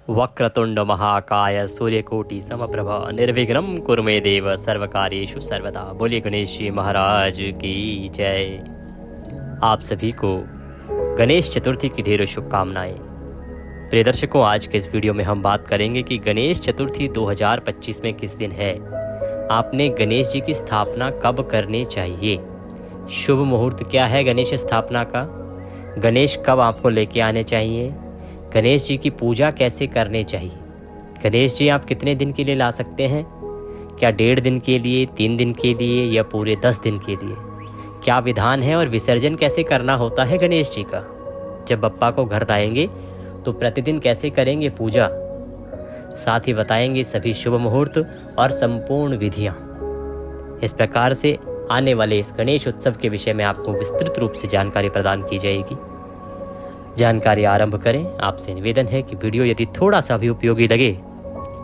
वक्रतुंड महाकाय सूर्यकोटि समप्रभ निर्विघ्नं कुरु मे देव सर्वकार्येषु सर्वदा। बोलिए गणेश जी महाराज की जय। आप सभी को गणेश चतुर्थी की ढेरों शुभकामनाएं। प्रिय दर्शकों, आज के इस वीडियो में हम बात करेंगे कि गणेश चतुर्थी 2025 में किस दिन है, आपने गणेश जी की स्थापना कब करनी चाहिए, शुभ मुहूर्त क्या है गणेश स्थापना का, गणेश कब आपको लेके आने चाहिए, गणेश जी की पूजा कैसे करनी चाहिए, गणेश जी आप कितने दिन के लिए ला सकते हैं, क्या 1.5 दिन के लिए, 3 दिन के लिए या पूरे 10 दिन के लिए, क्या विधान है और विसर्जन कैसे करना होता है गणेश जी का। जब बप्पा को घर लाएंगे तो प्रतिदिन कैसे करेंगे पूजा, साथ ही बताएंगे सभी शुभ मुहूर्त और संपूर्ण विधियां। इस प्रकार से आने वाले इस गणेश उत्सव के विषय में आपको विस्तृत रूप से जानकारी प्रदान की जाएगी। जानकारी आरंभ करें, आपसे निवेदन है कि वीडियो यदि थोड़ा सा भी उपयोगी लगे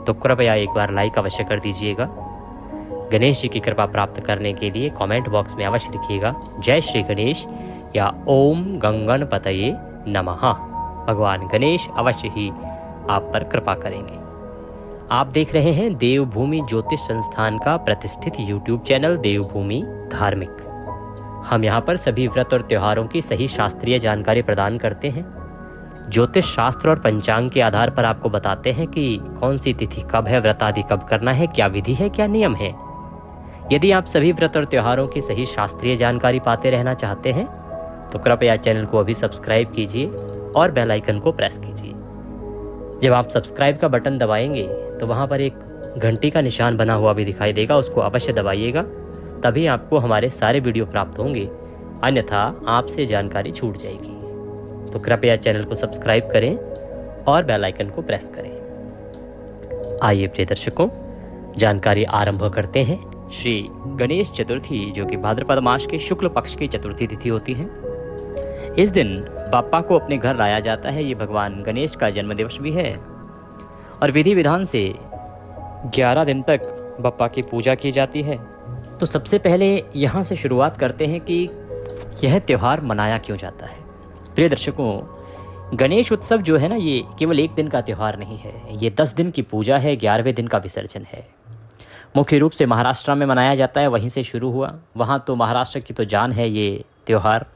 तो कृपया एक बार लाइक अवश्य कर दीजिएगा। गणेश जी की कृपा प्राप्त करने के लिए कमेंट बॉक्स में अवश्य लिखिएगा जय श्री गणेश या ओम गंगणपतये नमः। भगवान गणेश अवश्य ही आप पर कृपा करेंगे। आप देख रहे हैं देवभूमि ज्योतिष संस्थान का प्रतिष्ठित यूट्यूब चैनल देवभूमि धार्मिक। हम यहाँ पर सभी व्रत और त्योहारों की सही शास्त्रीय जानकारी प्रदान करते हैं। ज्योतिष शास्त्र और पंचांग के आधार पर आपको बताते हैं कि कौन सी तिथि कब है, व्रत आदि कब करना है, क्या विधि है, क्या नियम है। यदि आप सभी व्रत और त्योहारों की सही शास्त्रीय जानकारी पाते रहना चाहते हैं तो कृपया चैनल को अभी सब्सक्राइब कीजिए और बेल आइकन को प्रेस कीजिए। जब आप सब्सक्राइब का बटन दबाएंगे तो वहाँ पर एक घंटी का निशान बना हुआ भी दिखाई देगा, उसको अवश्य दबाइएगा, तभी आपको हमारे सारे वीडियो प्राप्त होंगे, अन्यथा आपसे जानकारी छूट जाएगी। तो कृपया चैनल को सब्सक्राइब करें और बेल आइकन को प्रेस करें। आइए प्रिय दर्शकों, जानकारी आरंभ करते हैं। श्री गणेश चतुर्थी, जो कि भाद्रपद मास के शुक्ल पक्ष की चतुर्थी तिथि होती है, इस दिन बाप्पा को अपने घर लाया जाता है। ये भगवान गणेश का जन्मदिवस भी है और विधि विधान से 11 दिन तक बाप्पा की पूजा की जाती है। तो सबसे पहले यहाँ से शुरुआत करते हैं कि यह त्यौहार मनाया क्यों जाता है। प्रिय दर्शकों, गणेश उत्सव जो है ना, ये केवल एक दिन का त्यौहार नहीं है, ये 10 दिन की पूजा है, 11वें दिन का विसर्जन है। मुख्य रूप से महाराष्ट्र में मनाया जाता है, वहीं से शुरू हुआ। वहाँ तो महाराष्ट्र की तो जान है ये त्यौहार।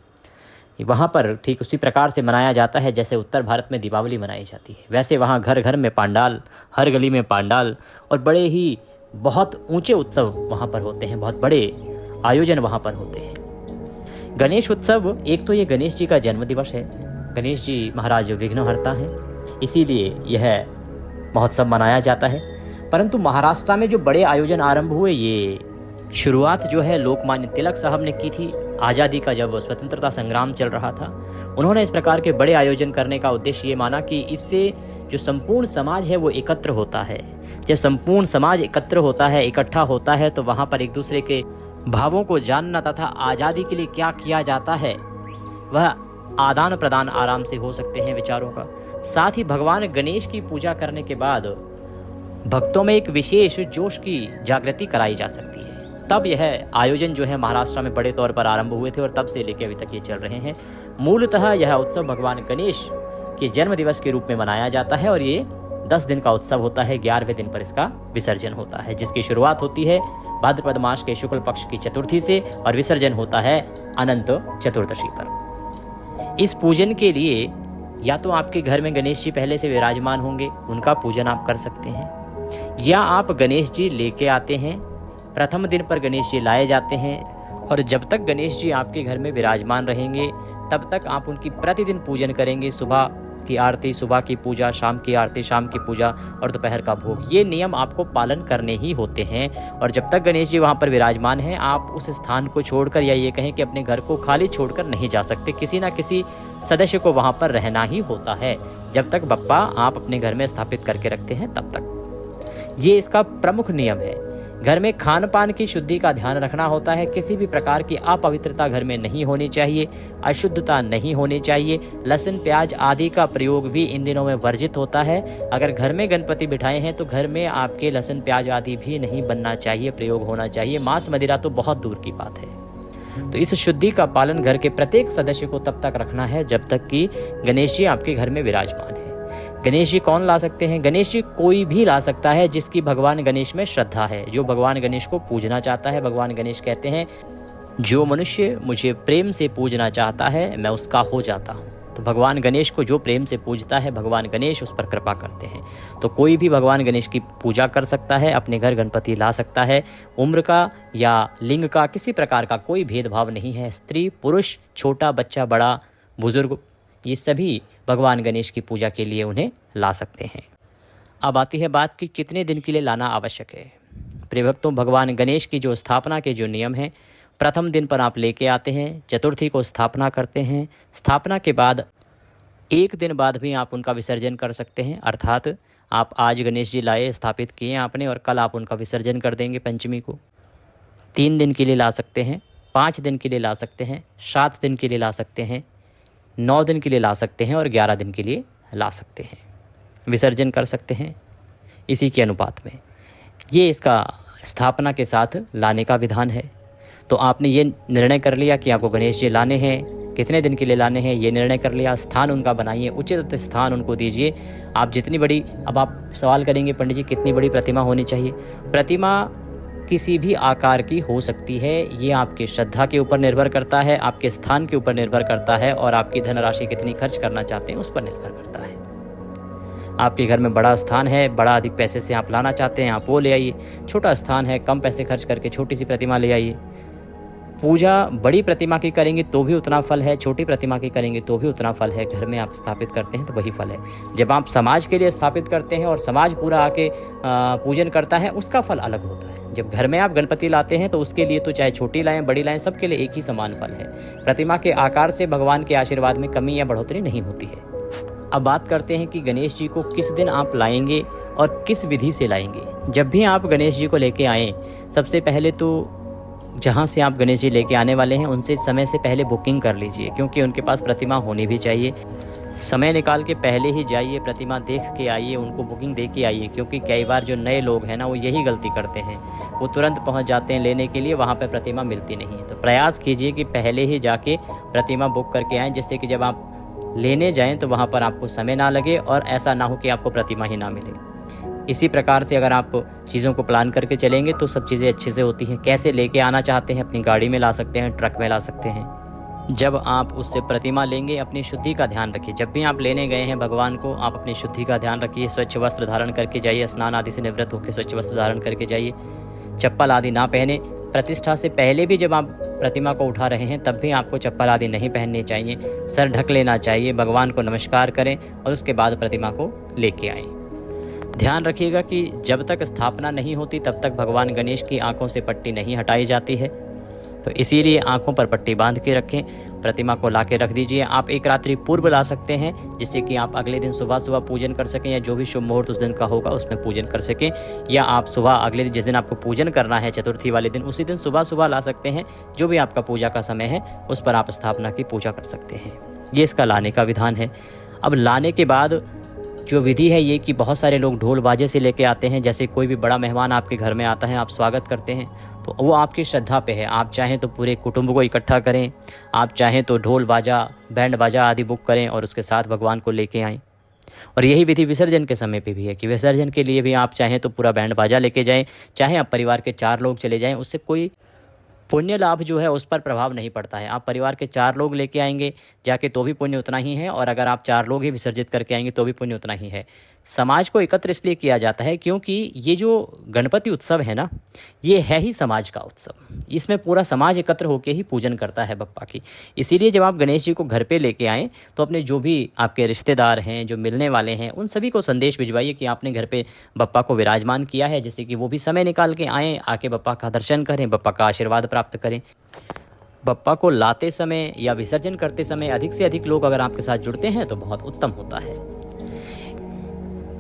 वहाँ पर ठीक उसी प्रकार से मनाया जाता है जैसे उत्तर भारत में दीपावली मनाई जाती है। वैसे वहाँ घर घर में पंडाल, हर गली में पंडाल और बड़े ही बहुत ऊंचे उत्सव वहाँ पर होते हैं, बहुत बड़े आयोजन वहाँ पर होते हैं। गणेश उत्सव, एक तो ये गणेश जी का जन्म दिवस है, गणेश जी महाराज विघ्नहर्ता हैं, इसीलिए यह महोत्सव मनाया जाता है। परंतु महाराष्ट्र में जो बड़े आयोजन आरंभ हुए, ये शुरुआत जो है लोकमान्य तिलक साहब ने की थी। आज़ादी का जब स्वतंत्रता संग्राम चल रहा था, उन्होंने इस प्रकार के बड़े आयोजन करने का उद्देश्य ये माना कि इससे जो संपूर्ण समाज है वो एकत्र होता है। जब संपूर्ण समाज एकत्र होता है, इकट्ठा होता है, तो वहाँ पर एक दूसरे के भावों को जानना तथा आज़ादी के लिए क्या किया जाता है वह आदान प्रदान आराम से हो सकते हैं विचारों का। साथ ही भगवान गणेश की पूजा करने के बाद भक्तों में एक विशेष जोश की जागृति कराई जा सकती है। तब यह आयोजन जो है महाराष्ट्र में बड़े तौर पर आरंभ हुए थे और तब से लेकर अभी तक ये चल रहे हैं। मूलतः यह उत्सव भगवान गणेश के जन्म दिवस के रूप में मनाया जाता है और ये 10 दिन का उत्सव होता है। 11वें दिन पर इसका विसर्जन होता है, जिसकी शुरुआत होती है भाद्रपद मास के शुक्ल पक्ष की चतुर्थी से और विसर्जन होता है अनंत चतुर्दशी पर। इस पूजन के लिए या तो आपके घर में गणेश जी पहले से विराजमान होंगे, उनका पूजन आप कर सकते हैं, या आप गणेश जी लेके आते हैं। प्रथम दिन पर गणेश जी लाए जाते हैं और जब तक गणेश जी आपके घर में विराजमान रहेंगे तब तक आप उनकी प्रतिदिन पूजन करेंगे। सुबह की आरती, सुबह की पूजा, शाम की आरती, शाम की पूजा और दोपहर का भोग, ये नियम आपको पालन करने ही होते हैं। और जब तक गणेश जी वहाँ पर विराजमान हैं, आप उस स्थान को छोड़कर या ये कहें कि अपने घर को खाली छोड़कर नहीं जा सकते। किसी ना किसी सदस्य को वहाँ पर रहना ही होता है जब तक बप्पा आप अपने घर में स्थापित करके रखते हैं तब तक। ये इसका प्रमुख नियम है। घर में खान पान की शुद्धि का ध्यान रखना होता है। किसी भी प्रकार की अपवित्रता घर में नहीं होनी चाहिए, अशुद्धता नहीं होनी चाहिए। लहसुन प्याज आदि का प्रयोग भी इन दिनों में वर्जित होता है। अगर घर में गणपति बिठाए हैं तो घर में आपके लहसुन प्याज आदि भी नहीं बनना चाहिए, प्रयोग होना चाहिए। मांस मदिरा तो बहुत दूर की बात है। तो इस शुद्धि का पालन घर के प्रत्येक सदस्य को तब तक रखना है जब तक कि गणेश जी आपके घर में विराजमान है। गणेश जी कौन ला सकते हैं? गणेश जी कोई भी ला सकता है जिसकी भगवान गणेश में श्रद्धा है, जो भगवान गणेश को पूजना चाहता है। भगवान गणेश कहते हैं, जो मनुष्य मुझे प्रेम से पूजना चाहता है मैं उसका हो जाता हूँ। तो भगवान गणेश को जो प्रेम से पूजता है, भगवान गणेश उस पर कृपा करते हैं। तो कोई भी भगवान गणेश की पूजा कर सकता है, अपने घर गणपति ला सकता है। उम्र का या लिंग का किसी प्रकार का कोई भेदभाव नहीं है। स्त्री पुरुष, छोटा बच्चा, बड़ा बुजुर्ग, ये सभी भगवान गणेश की पूजा के लिए उन्हें ला सकते हैं। अब आती है बात कि कितने दिन के लिए लाना आवश्यक है। प्रिय भक्तों, भगवान गणेश की जो स्थापना के जो नियम हैं, प्रथम दिन पर आप लेके आते हैं, चतुर्थी को स्थापना करते हैं। स्थापना के बाद एक दिन बाद भी आप उनका विसर्जन कर सकते हैं, अर्थात आप आज गणेश जी लाए, स्थापित किए आपने, और कल आप उनका विसर्जन कर देंगे पंचमी को। 3 दिन के लिए ला सकते हैं, 5 दिन के लिए ला सकते हैं, 7 दिन के लिए ला सकते हैं, 9 दिन के लिए ला सकते हैं और 11 दिन के लिए ला सकते हैं, विसर्जन कर सकते हैं इसी के अनुपात में। ये इसका स्थापना के साथ लाने का विधान है। तो आपने ये निर्णय कर लिया कि आपको गणेश जी लाने हैं, कितने दिन के लिए लाने हैं ये निर्णय कर लिया। स्थान उनका बनाइए, उचित स्थान उनको दीजिए। आप जितनी बड़ी, अब आप सवाल करेंगे पंडित जी कितनी बड़ी प्रतिमा होनी चाहिए? प्रतिमा किसी भी आकार की हो सकती है, ये आपकी श्रद्धा के ऊपर निर्भर करता है, आपके स्थान के ऊपर निर्भर करता है, और आपकी धनराशि कितनी खर्च करना चाहते हैं उस पर निर्भर करता है। आपके घर में बड़ा स्थान है, बड़ा अधिक पैसे से आप लाना चाहते हैं, आप वो ले आइए। छोटा स्थान है, कम पैसे खर्च करके छोटी सी प्रतिमा ले आइए। पूजा बड़ी प्रतिमा की करेंगे तो भी उतना फल है, छोटी प्रतिमा की करेंगे तो भी उतना फल है। घर में आप स्थापित करते हैं तो वही फल है। जब आप समाज के लिए स्थापित करते हैं और समाज पूरा आके पूजन करता है, उसका फल अलग होता है। जब घर में आप गणपति लाते हैं तो उसके लिए तो चाहे छोटी लाएं बड़ी लाएं, सबके लिए एक ही समान फल है। प्रतिमा के आकार से भगवान के आशीर्वाद में कमी या बढ़ोतरी नहीं होती है। अब बात करते हैं कि गणेश जी को किस दिन आप लाएंगे और किस विधि से लाएंगे। जब भी आप गणेश जी को लेके आएँ, सबसे पहले तो जहाँ से आप गणेश जी लेके आने वाले हैं उनसे समय से पहले बुकिंग कर लीजिए, क्योंकि उनके पास प्रतिमा होनी भी चाहिए। समय निकाल के पहले ही जाइए, प्रतिमा देख के आइए, उनको बुकिंग दे के आइए। क्योंकि कई बार जो नए लोग हैं ना, वो यही गलती करते हैं, वो तुरंत पहुंच जाते हैं लेने के लिए, वहाँ पर प्रतिमा मिलती नहीं है। तो प्रयास कीजिए कि पहले ही जाके प्रतिमा बुक करके आएँ, जिससे कि जब आप लेने जाएँ तो वहाँ पर आपको समय ना लगे और ऐसा ना हो कि आपको प्रतिमा ही ना मिले। इसी प्रकार से अगर आप चीज़ों को प्लान करके चलेंगे तो सब चीज़ें अच्छे से होती हैं। कैसे लेके आना चाहते हैं, अपनी गाड़ी में ला सकते हैं, ट्रक में ला सकते हैं। जब आप उससे प्रतिमा लेंगे, अपनी शुद्धि का ध्यान रखिए। जब भी आप लेने गए हैं भगवान को, आप अपनी शुद्धि का ध्यान रखिए। स्वच्छ वस्त्र धारण करके जाइए, स्नान आदि से निवृत्त होकर स्वच्छ वस्त्र धारण करके जाइए। चप्पल आदि ना पहने। प्रतिष्ठा से पहले भी जब आप प्रतिमा को उठा रहे हैं तब भी आपको चप्पल आदि नहीं पहननी चाहिए, सर ढक लेना चाहिए। भगवान को नमस्कार करें और उसके बाद प्रतिमा को लेके आएँ। ध्यान रखिएगा कि जब तक स्थापना नहीं होती तब तक भगवान गणेश की आंखों से पट्टी नहीं हटाई जाती है। तो इसीलिए आंखों पर पट्टी बांध के रखें। प्रतिमा को ला के रख दीजिए। आप एक रात्रि पूर्व ला सकते हैं, जिससे कि आप अगले दिन सुबह सुबह पूजन कर सकें, या जो भी शुभ मुहूर्त उस दिन का होगा उसमें पूजन कर सकें। या आप सुबह अगले दिन, जिस दिन आपको पूजन करना है चतुर्थी वाले दिन, उसी दिन सुबह सुबह ला सकते हैं। जो भी आपका पूजा का समय है उस पर आप स्थापना की पूजा कर सकते हैं। ये इसका लाने का विधान है। अब लाने के बाद जो विधि है ये कि बहुत सारे लोग ढोल बाजे से लेके आते हैं। जैसे कोई भी बड़ा मेहमान आपके घर में आता है, आप स्वागत करते हैं, तो वो आपकी श्रद्धा पे है। आप चाहें तो पूरे कुटुंब को इकट्ठा करें, आप चाहें तो ढोल बाजा, बैंड बाजा आदि बुक करें और उसके साथ भगवान को लेके आएँ। और यही विधि विसर्जन के समय पे भी है कि विसर्जन के लिए भी आप चाहें तो पूरा बैंड बाजा लेके जाएं, चाहे आप परिवार के 4 लोग चले जाएं, उससे कोई पुण्य लाभ जो है उस पर प्रभाव नहीं पड़ता है। आप परिवार के 4 लोग लेके आएंगे जाके तो भी पुण्य उतना ही है, और अगर आप 4 लोग ही विसर्जित करके आएंगे तो भी पुण्य उतना ही है। समाज को एकत्र इसलिए किया जाता है क्योंकि ये जो गणपति उत्सव है ना, ये है ही समाज का उत्सव। इसमें पूरा समाज एकत्र होकर ही पूजन करता है बप्पा की। इसीलिए जब आप गणेश जी को घर पे लेके आएँ तो अपने जो भी आपके रिश्तेदार हैं, जो मिलने वाले हैं, उन सभी को संदेश भिजवाइए कि आपने घर पे बप्पा को विराजमान किया है, जिससे कि वो भी समय निकाल के आएँ, आके बप्पा का दर्शन करें, बप्पा का आशीर्वाद प्राप्त करें। बप्पा को लाते समय या विसर्जन करते समय अधिक से अधिक लोग अगर आपके साथ जुड़ते हैं तो बहुत उत्तम होता है।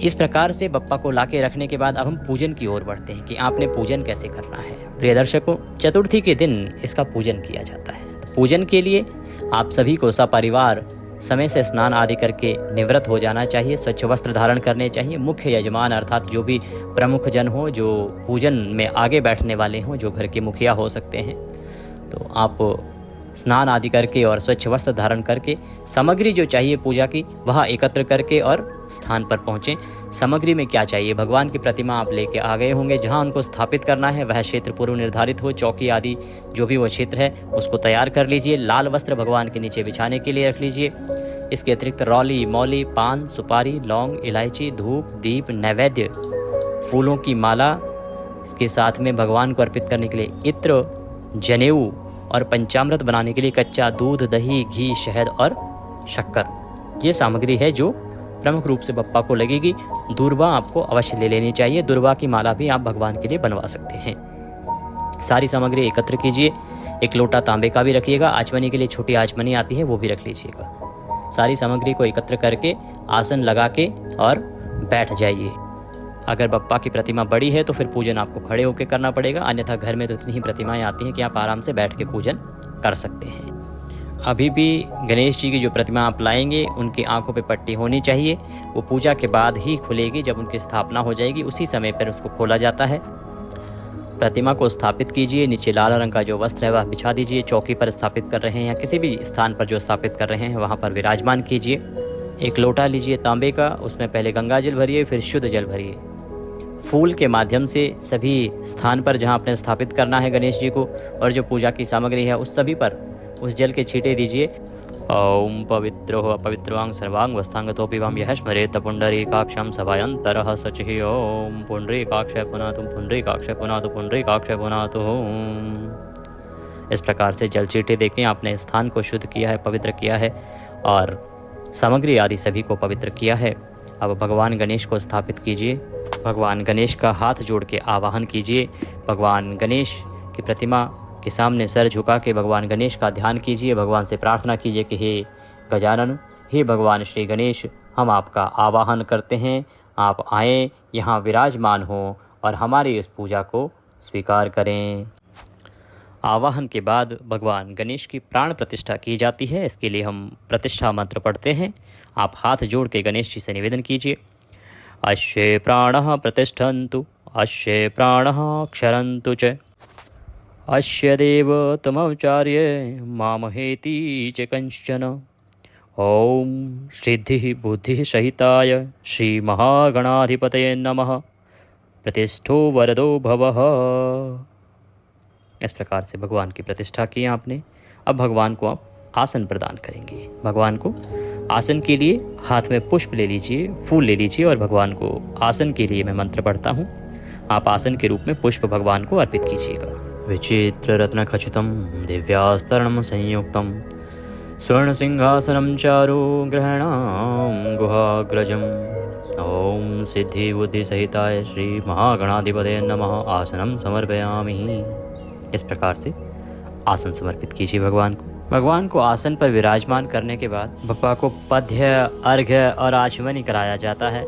इस प्रकार से बप्पा को लाके रखने के बाद अब हम पूजन की ओर बढ़ते हैं कि आपने पूजन कैसे करना है। प्रिय दर्शकों, चतुर्थी के दिन इसका पूजन किया जाता है। तो पूजन के लिए आप सभी को सपरिवार समय से स्नान आदि करके निवृत्त हो जाना चाहिए। स्वच्छ वस्त्र धारण करने चाहिए। मुख्य यजमान अर्थात जो भी प्रमुख जन हो, जो पूजन में आगे बैठने वाले हों, जो घर के मुखिया हो सकते हैं, तो आप स्नान आदि करके और स्वच्छ वस्त्र धारण करके सामग्री जो चाहिए पूजा की वह एकत्र करके और स्थान पर पहुँचें। सामग्री में क्या चाहिए, भगवान की प्रतिमा आप लेके आ गए होंगे, जहाँ उनको स्थापित करना है वह क्षेत्र पूर्व निर्धारित हो, चौकी आदि जो भी वो क्षेत्र है उसको तैयार कर लीजिए। लाल वस्त्र भगवान के नीचे बिछाने के लिए रख लीजिए। इसके अतिरिक्त रौली, मौली, पान, सुपारी, लौंग, इलायची, धूप, दीप, नैवेद्य, फूलों की माला, इसके साथ में भगवान को अर्पित करने के लिए इत्र, जनेऊ और पंचामृत बनाने के लिए कच्चा दूध, दही, घी, शहद और शक्कर, ये सामग्री है जो प्रमुख रूप से बप्पा को लगेगी। दूर्वा आपको अवश्य ले लेनी चाहिए, दूर्वा की माला भी आप भगवान के लिए बनवा सकते हैं। सारी सामग्री एकत्र कीजिए। एक लोटा तांबे का भी रखिएगा, आचमनी के लिए छोटी आचमनी आती है वो भी रख लीजिएगा। सारी सामग्री को एकत्र करके आसन लगा के और बैठ जाइए। अगर बप्पा की प्रतिमा बड़ी है तो फिर पूजन आपको खड़े होकर करना पड़ेगा, अन्यथा घर में तो इतनी ही प्रतिमाएं आती हैं कि आप आराम से बैठ के पूजन कर सकते हैं। अभी भी गणेश जी की जो प्रतिमा आप लाएंगे उनकी आंखों पे पट्टी होनी चाहिए, वो पूजा के बाद ही खुलेगी। जब उनकी स्थापना हो जाएगी उसी समय पर उसको खोला जाता है। प्रतिमा को स्थापित कीजिए, नीचे लाल रंग का जो वस्त्र है वह बिछा दीजिए। चौकी पर स्थापित कर रहे हैं या किसी भी स्थान पर जो स्थापित कर रहे हैं वहाँ पर विराजमान कीजिए। एक लोटा लीजिए तांबे का, उसमें पहले गंगा जल भरिए, फिर शुद्ध जल भरिए। फूल के माध्यम से सभी स्थान पर जहाँ आपने स्थापित करना है गणेश जी को और जो पूजा की सामग्री है उस सभी पर उस जल के छींटे दीजिए। ओम पवित्रो अपवित्रवांग सर्वांग वस्तांगतोपि वाम यह स्मरेत पुंडरीकाक्षं सभायंतरः सचिः। ओम पुंडरीकाक्षय पुनातु पुंडरीकाक्षय पुनातु पुंडरीकाक्षय पुनातु। इस प्रकार से जल छींटे देके आपने स्थान को शुद्ध किया है, पवित्र किया है और सामग्री आदि सभी को पवित्र किया है। अब भगवान गणेश को स्थापित कीजिए। भगवान गणेश का हाथ जोड़ के आवाहन कीजिए। भगवान गणेश की प्रतिमा के सामने सर झुका के भगवान गणेश का ध्यान कीजिए। भगवान से प्रार्थना कीजिए कि हे गजानन, हे भगवान श्री गणेश, हम आपका आवाहन करते हैं, आप आएँ, यहाँ विराजमान हो और हमारी इस पूजा को स्वीकार करें। आवाहन के बाद भगवान गणेश की प्राण प्रतिष्ठा की जाती है। इसके लिए हम प्रतिष्ठा मंत्र पढ़ते हैं। आप हाथ जोड़ के गणेश जी से निवेदन कीजिए। अश्ये प्राणः प्रतिष्ठन्तु, अश्ये प्राणः क्षरन्तु च, अश्य देव तमौचार्ये मामहेति च कंचन। ओम सिद्धि बुद्धि सहिताय श्री महागणाधिपतये नमः। प्रतिष्ठो वरदो भवः। इस प्रकार से भगवान की प्रतिष्ठा की आपने। अब भगवान को आप आसन प्रदान करेंगे। भगवान को आसन के लिए हाथ में पुष्प ले लीजिए, फूल ले लीजिए और भगवान को आसन के लिए मैं मंत्र पढ़ता हूँ। आप आसन के रूप में पुष्प भगवान को अर्पित कीजिएगा। विचित्र रत्न खचितम दिव्यास्तरणम संयुक्तम स्वर्ण सिंहासनम चारु ग्रहणाम गुहाग्रजम। ओम सिद्धि बुद्धि सहिताय श्री महागणाधिपतये नमः। आसनम समर्पयामि। इस प्रकार से आसन समर्पित कीजिए भगवान को। भगवान को आसन पर विराजमान करने के बाद बप्पा को पद्य, अर्घ्य और आचमनी कराया जाता है।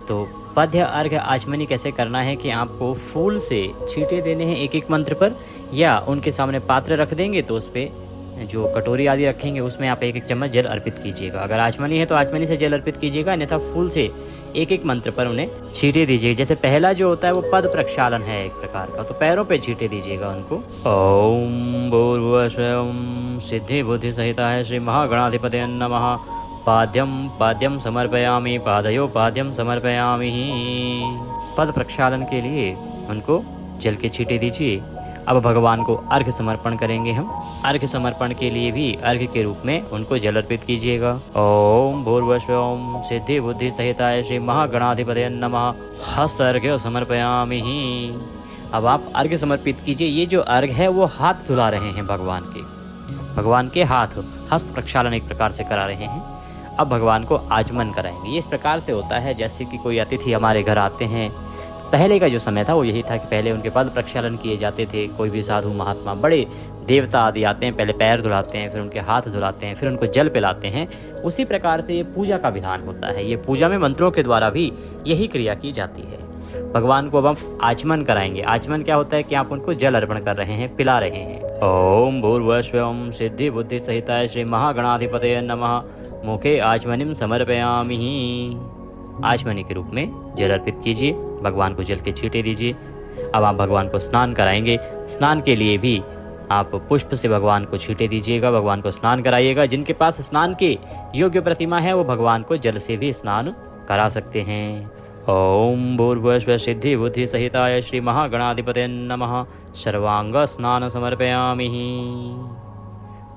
तो पद्य, अर्घ्य, आचमनी कैसे करना है कि आपको फूल से छींटे देने हैं एक एक मंत्र पर, या उनके सामने पात्र रख देंगे तो उस पर जो कटोरी आदि रखेंगे उसमें आप एक एक चम्मच जल अर्पित कीजिएगा। अगर आचमनी है तो आचमनी से जल अर्पित कीजिएगा, अन्यथा फूल से एक एक मंत्र पर उन्हें छींटे दीजिए। जैसे पहला जो होता है वो पद प्रक्षालन है एक प्रकार का, तो पैरों पे छींटे दीजिएगा उनको। ओम भूर्भुवः सिद्धि बुद्धि सहिताय श्री महागणाधिपतये नमः। पाद्यम पाद्यम समर्पयामि, पादयो पाद्यम समर्पयामि। पद प्रक्षालन के लिए उनको जल के छींटे दीजिए। अब भगवान को अर्घ्य समर्पण करेंगे हम। अर्घ्य समर्पण के लिए भी अर्घ्य के रूप में उनको जल अर्पित कीजिएगा। ओम भूर्भुवः सिद्धि बुद्धि सहिताय श्री महागणाधिपतये नमः। हस्त अर्घ्य समर्पयामि। अब आप अर्घ्य समर्पित कीजिए। ये जो अर्घ्य है वो हाथ धुला रहे हैं भगवान के हाथ हस्त प्रक्षालन एक प्रकार से करा रहे हैं। अब भगवान को आचमन कराएंगे। ये इस प्रकार से होता है जैसे कि कोई अतिथि हमारे घर आते हैं। पहले का जो समय था वो यही था कि पहले उनके पद प्रक्षालन किए जाते थे। कोई भी साधु महात्मा, बड़े देवता आदि आते हैं, पहले पैर धुलाते हैं, फिर उनके हाथ धुलाते हैं, फिर उनको जल पिलाते हैं। उसी प्रकार से ये पूजा का विधान होता है। ये पूजा में मंत्रों के द्वारा भी यही क्रिया की जाती है। भगवान को अब हम आचमन कराएंगे। आचमन क्या होता है कि आप उनको जल अर्पण कर रहे हैं, पिला रहे हैं। ओम भूर्भुवः सिद्धि बुद्धि सहिताय श्री महागणाधिपतये नमः। मुखे आचमनिम समर्पयामि। आचमनी के रूप में जल अर्पित कीजिए। भगवान को जल के छींटे दीजिए। अब आप भगवान को स्नान कराएंगे। स्नान के लिए भी आप पुष्प से भगवान को छींटे दीजिएगा, भगवान को स्नान कराइएगा। जिनके पास स्नान के योग्य प्रतिमा है वो भगवान को जल से भी स्नान करा सकते हैं। ओम भूर्भुवस्व सिद्धि बुद्धि सहिताय श्री महागणाधिपते नमः। सर्वांग स्नान समर्पयामि।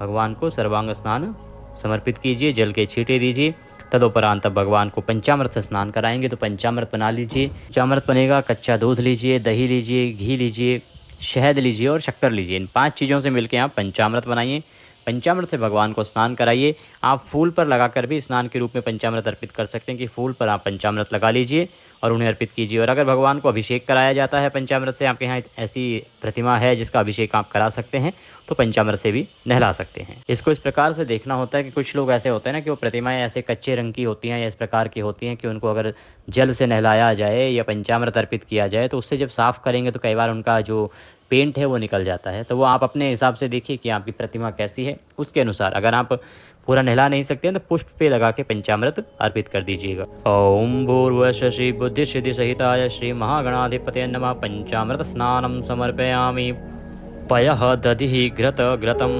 भगवान को सर्वांग स्नान समर्पित कीजिए, जल के छींटे दीजिए। तदुपरांत भगवान को पंचामृत से स्नान कराएंगे, तो पंचामृत बना लीजिए। पंचामृत बनेगा, कच्चा दूध लीजिए, दही लीजिए, घी लीजिए, शहद लीजिए और शक्कर लीजिए। इन 5 चीज़ों से मिलकर आप पंचामृत बनाइए। पंचामृत से भगवान को स्नान कराइए। आप फूल पर लगाकर भी स्नान के रूप में पंचामृत अर्पित कर सकते हैं कि फूल पर आप पंचामृत लगा लीजिए और उन्हें अर्पित कीजिए। और अगर भगवान को अभिषेक कराया जाता है पंचामृत से, आपके यहाँ ऐसी प्रतिमा है जिसका अभिषेक आप करा सकते हैं, तो पंचामृत से भी नहला सकते हैं। इसको इस प्रकार से देखना होता है कि कुछ लोग ऐसे होते हैं ना कि वो प्रतिमाएं ऐसे कच्चे रंग की होती हैं या इस प्रकार की होती हैं कि उनको अगर जल से नहलाया जाए या पंचामृत अर्पित किया जाए तो उससे जब साफ़ करेंगे तो कई बार उनका जो पेंट है वो निकल जाता है। तो वो आप अपने हिसाब से देखिए कि आपकी प्रतिमा कैसी है, उसके अनुसार अगर आप पूरा नहला नहीं सकते हैं तो पुष्प पे लगा के पंचामृत अर्पित कर दीजिएगा। ओम भूर्भुवस्व श्री बुद्धि सिद्धि सहिताय श्री महागणाधिपते नमः। पंचामृत स्नानम समर्पयामि। पयः दधिः घृत घृतम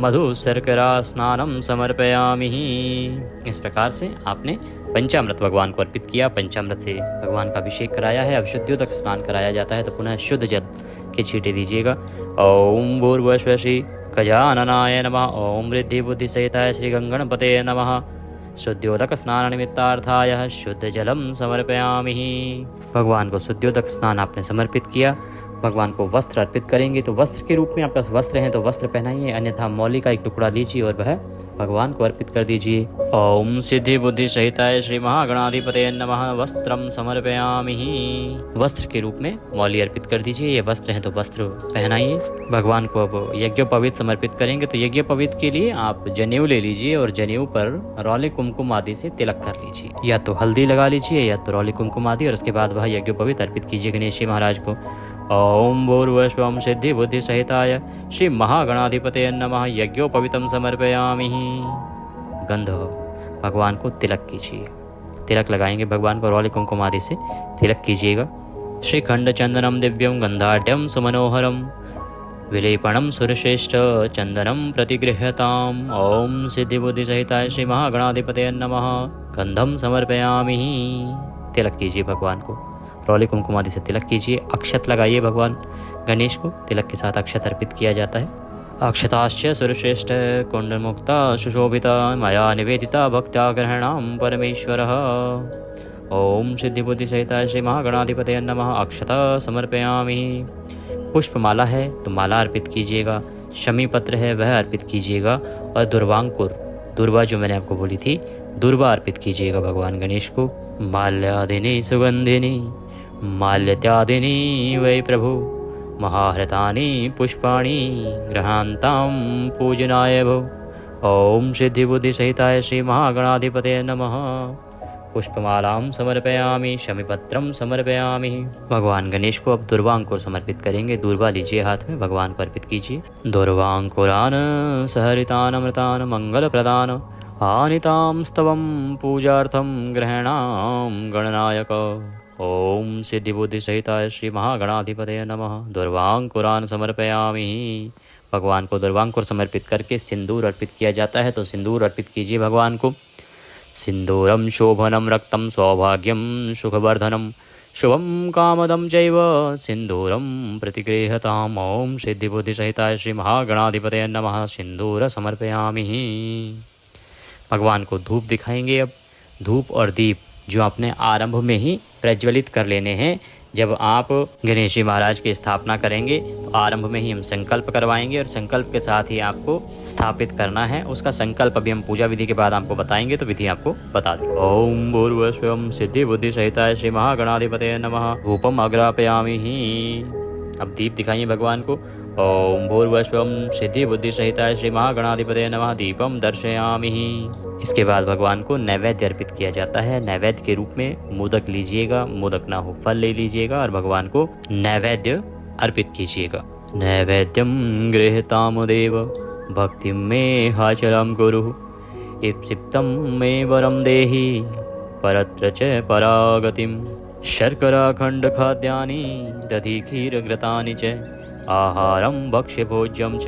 मधु शर्करा स्नानम समर्पयामि। इस प्रकार से आपने पंचामृत भगवान को अर्पित किया, पंचामृत से भगवान का अभिषेक कराया है। अब शुद्धियोदक स्नान कराया जाता है तो पुनः शुद्ध जल के छींटे दीजिएगा। ओम भूर्भुवस्व श्री गजाननाय नमः। ओम रिद्धि बुद्धि सहिताय श्री गंगणपते नमः। शुद्धियोदक स्नान निमित्तार्थाय शुद्ध जलम समर्पयामि। भगवान को शुद्धियोदक स्नान आपने समर्पित किया। भगवान को वस्त्र अर्पित करेंगे तो वस्त्र के रूप में आपके पास वस्त्र हैं तो वस्त्र पहनाइए, अन्यथा मौली का एक टुकड़ा लीजिए और वह भगवान को अर्पित कर दीजिए। ओम सिद्धि बुद्धि सहिताय श्री महागणाधिपते नमः। वस्त्रम समर्पयामि। वस्त्र के रूप में मौली अर्पित कर दीजिए। ये वस्त्र हैं तो वस्त्र पहनाइए। भगवान को अब यज्ञोपवीत समर्पित करेंगे तो यज्ञोपवीत के लिए आप जनेऊ ले लीजिए और जनेऊ पर रौले कुमकुम आदि से तिलक कर लीजिए, या तो हल्दी लगा लीजिए या तो रौले कुमकुम आदि, और उसके बाद वह यज्ञोपवीत अर्पित कीजिए गणेश जी महाराज को। ओम भूर्भुवस्व सिद्धि बुद्धि सहिताय श्री महागणाधिपते नमः। यज्ञोपवीतम समर्पयामि। गंध भगवान को तिलक कीजिए, तिलक लगाएंगे भगवान को रौले कुमकुम आदि से तिलक कीजिएगा। श्रीखंड चंदनम दिव्यम गंधाढ्यम सुमनोहरम विलेपणम सुरश्रेष्ठ चंदनम प्रतिगृह्यताम। ओम सिद्धि बुद्धि सहिताय श्री महागणाधिपते नमः। गंधम समर्पयामि। तिलक कीजिए भगवान को, रौले कुमकुम आदि से तिलक कीजिए। अक्षत लगाइए भगवान गणेश को, तिलक के साथ अक्षत अर्पित किया जाता है। अक्षताश्च सुरश्रेष्ठ कुंडमुक्ता सुशोभिता मया निवेदिता भक्त्या ग्रहणाम परमेश्वरः। ओम सिद्धि बुद्धि सहिताय श्री महागणाधिपते नमः। अक्षता समर्पयामि। पुष्पमाला है तो माला अर्पित कीजिएगा, शमी पत्र है वह अर्पित कीजिएगा, और दुर्वांकुर, दुर्वा जो मैंने आपको बोली थी, दुर्वा अर्पित कीजिएगा भगवान गणेश को। माल्यादिनी सुगंधिनी माल्यत्यादिनी वै प्रभु महाहृतानि पुष्पाणि गृहान्तां पूजनाय भो। ओम सिद्धि बुद्धि सहिताय श्री महागणाधिपते नमः। पुष्पमालां समर्पयामि, शमीपत्रं समर्पयामि। भगवान गणेश को अब दुर्वांकुर समर्पित करेंगे। दुर्वा लीजिए हाथ में, भगवान को अर्पित कीजिए। दुर्वांकुरान सहरितान अमृतान मंगल प्रदान आनितां स्तवं पूजार्थं ग्रहणां गणनायक। ओम सिद्धि बुद्धि सहिताय श्री महागणाधिपते नमः। दुर्वांकुरान समर्पयामि। भगवान को दुर्वांकुर समर्पित करके सिंदूर अर्पित किया जाता है, तो सिंदूर अर्पित कीजिए भगवान को। सिंदूरम शोभनम रक्तम सौभाग्यम सुखवर्धनम शुभम कामदम चैव सिंदूरम प्रतिगृह्यताम। ओम सिद्धि बुद्धि सहिताय श्री महागणाधिपते नमः। सिंदूर समर्पयामि। भगवान को धूप दिखाएंगे। अब धूप और दीप जो आपने आरंभ में ही प्रज्वलित कर लेने हैं। जब आप गणेश जी महाराज की स्थापना करेंगे तो आरंभ में ही हम संकल्प करवाएंगे और संकल्प के साथ ही आपको स्थापित करना है। उसका संकल्प अभी हम पूजा विधि के बाद आपको बताएंगे, तो विधि आपको बता दें। ओम भूर्भुवस्व सिद्धि बुद्धि सहिताय श्री महागणाधिपते नमः। धूपम अग्रापयामि। अब दीप दिखाइए भगवान को। ओम भूर्भुवस्व सिद्धि बुद्धि सहिताय श्री महागणाधिपते नमः। दीपम दर्शयामि। इसके बाद भगवान को नैवेद्य अर्पित किया जाता है। नैवेद्य के रूप में मोदक लीजिएगा, मोदक ना हो फल ले लीजिएगा और भगवान को नैवेद्य अर्पित कीजिएगा। नैवेद्यम गृह्यताम देव भक्तिम मे हाचरम गुरु इप्सिप्तम मे वरम देहि परत्र च परागतिम। शर्करा खंड खाद्यानि दधि क्षीर घृतानि च आहारम भक्ष्य भोज्यम च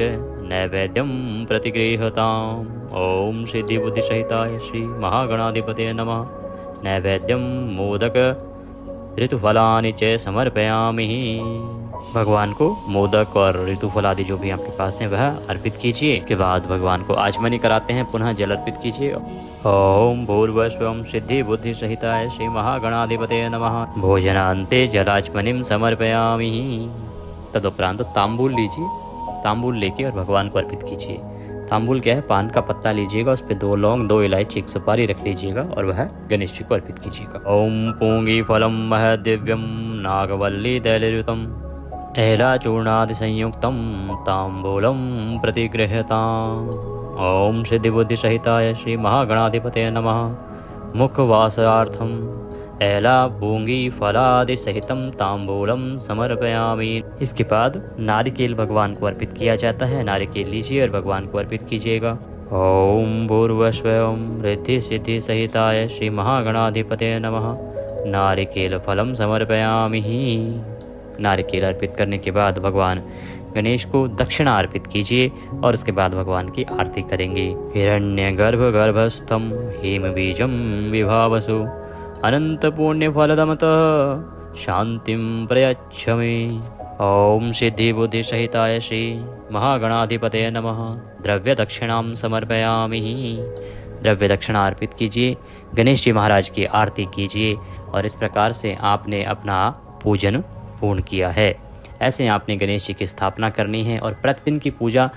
नैवेद्यम प्रतिगृह्यताम। ओम सिद्धि बुद्धि सहिताय श्री महागणाधिपते नमः। नैवेद्यम मोदक ऋतुफलानि च समर्पयामि। भगवान को मोदक और ऋतुफल आदि जो भी आपके पास हैं वह अर्पित कीजिए। के बाद भगवान को आचमनी कराते हैं, पुनः जल अर्पित कीजिए। ओम भूर्भुवस्वं सिद्धि बुद्धि सहिताय श्री महागणाधिपते नमः। भोजनान्ते जलाचमनिम समर्पयामि। तदुपरांत तांबूल लीजिए, तांबूल लेके और भगवान को अर्पित कीजिए। तांबूल क्या है, पान का पत्ता लीजिएगा, उस पर 2 लौंग 2 इलायची 1 सुपारी रख लीजिएगा और वह गणेश जी को अर्पित कीजिएगा। ओम पूंगी फलम मह दिव्यम नागवल्ली दैलयुतम एलाचूर्णादि संयुक्तम तांबूलम प्रतिगृह्यताम्। ओम सिद्धि बुद्धि सहिताय श्री महागणाधिपते नमः। मुखवासार्थम एला पूंगी फलादि सहितम तांबूलम समर्पयामि। इसके बाद नारिकेल भगवान को अर्पित किया जाता है। नारिकेल लीजिए और भगवान को अर्पित कीजिएगा। ओम भूर्भुवस्वं रिद्धि सिद्धि सहिताय श्री महागणाधिपते नमः। नारिकेल फलम समर्पयामि। नारिकेल अर्पित करने के बाद भगवान गणेश को दक्षिणा अर्पित कीजिए और उसके बाद भगवान की आरती करेंगे। हिरण्य गर्भ गर्भस्थम हेम बीजम विभावसु अनंत पुण्य फलदमतः शांतिम प्रयच्छ मे। ओम सिद्धि बुद्धि सहिताय श्री महागणाधिपते नमः। द्रव्य दक्षिणाम समर्पयामि। द्रव्य दक्षिणा अर्पित कीजिए, गणेश जी महाराज की आरती कीजिए और इस प्रकार से आपने अपना पूजन पूर्ण किया है। ऐसे आपने गणेश जी की स्थापना करनी है और प्रतिदिन की पूजा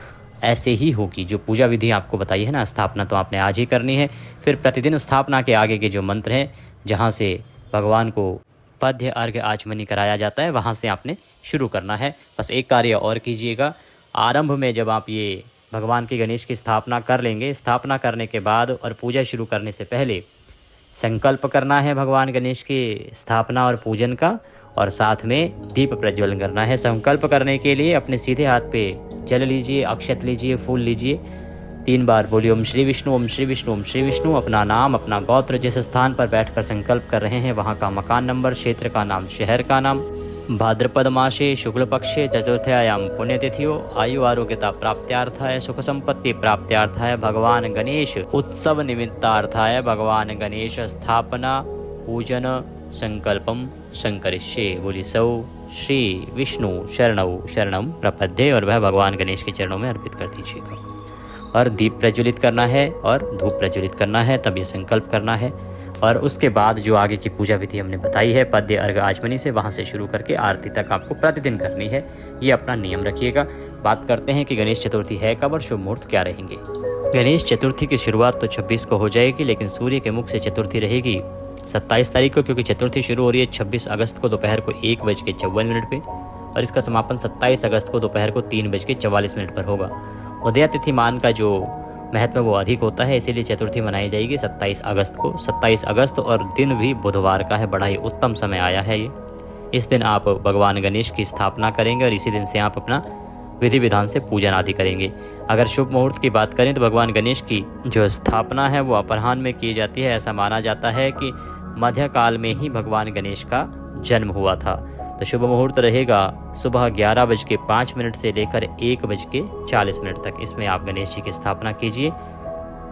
ऐसे ही होगी। जो पूजा विधि आपको बताई है ना, स्थापना तो आपने आज ही करनी है। फिर प्रतिदिन स्थापना के आगे के जो मंत्र हैं, जहाँ से भगवान को पद्य अर्घ्य आचमनी कराया जाता है, वहाँ से आपने शुरू करना है। बस एक कार्य और कीजिएगा, आरंभ में जब आप ये भगवान की गणेश की स्थापना कर लेंगे, स्थापना करने के बाद और पूजा शुरू करने से पहले संकल्प करना है भगवान गणेश की स्थापना और पूजन का, और साथ में दीप प्रज्वलन करना है। संकल्प करने के लिए अपने सीधे हाथ पे जल लीजिए, अक्षत लीजिए, फूल लीजिए, 3 बार बोलिए ओम श्री विष्णु ओम श्री विष्णु ओम श्री विष्णु। अपना नाम, अपना गोत्र, जिस स्थान पर बैठकर संकल्प कर रहे हैं वहाँ का मकान नंबर, क्षेत्र का नाम, शहर का नाम, भाद्रपद मासे शुक्ल पक्षे चतुर्थयाम पुण्यतिथियों आयु आरोग्यता प्राप्त्यार्थाय सुख संपत्ति प्राप्त्यार्थाय भगवान गणेश उत्सव निमित्तार्थाय भगवान गणेश स्थापना पूजन संकल्पम संकरिष्ये। बोली सौ श्री विष्णु शरणौ शरणम प्रपद्ये और वह भगवान गणेश के चरणों में अर्पित कर दीजिएगा। और दीप प्रज्वलित करना है और धूप प्रज्वलित करना है, तब ये संकल्प करना है। और उसके बाद जो आगे की पूजा विधि हमने बताई है पद्य अर्घ आचमनी से, वहाँ से शुरू करके आरती तक आपको प्रतिदिन करनी है। ये अपना नियम रखिएगा। बात करते हैं कि गणेश चतुर्थी है कब और शुभ मुहूर्त क्या रहेंगे। गणेश चतुर्थी की शुरुआत तो 26 को हो जाएगी, लेकिन सूर्य के मुख से चतुर्थी रहेगी 27 तारीख को, क्योंकि चतुर्थी शुरू हो रही है 26 अगस्त को दोपहर को 1:54 पे और इसका समापन 27 अगस्त को दोपहर को 3:44 पर होगा। उदया तिथि मान का जो महत्व वो अधिक होता है, इसीलिए चतुर्थी मनाई जाएगी 27 अगस्त को। 27 अगस्त और दिन भी बुधवार का है, बड़ा ही उत्तम समय आया है ये। इस दिन आप भगवान गणेश की स्थापना करेंगे और इसी दिन से आप अपना विधि विधान से पूजन आदि करेंगे। अगर शुभ मुहूर्त की बात करें तो भगवान गणेश की जो स्थापना है वो अपराह्न में की जाती है। ऐसा माना जाता है कि मध्यकाल में ही भगवान गणेश का जन्म हुआ था। तो शुभ मुहूर्त रहेगा सुबह 11:05 से लेकर 1:40 तक। इसमें आप गणेश जी की स्थापना कीजिए।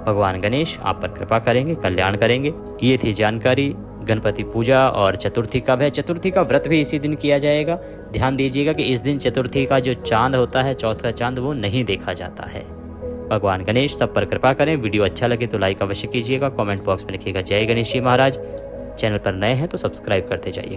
भगवान गणेश आप पर कृपा करेंगे, कल्याण करेंगे। ये थी जानकारी गणपति पूजा और चतुर्थी कब है। चतुर्थी का व्रत भी इसी दिन किया जाएगा। ध्यान दीजिएगा कि इस दिन चतुर्थी का जो चांद होता है, चौथ का चांद, वो नहीं देखा जाता है। भगवान गणेश सब पर कृपा करें। वीडियो अच्छा लगे तो लाइक अवश्य कीजिएगा। कमेंट बॉक्स में लिखिएगा जय गणेश जी महाराज। चैनल पर नए हैं तो सब्सक्राइब करते जाइए।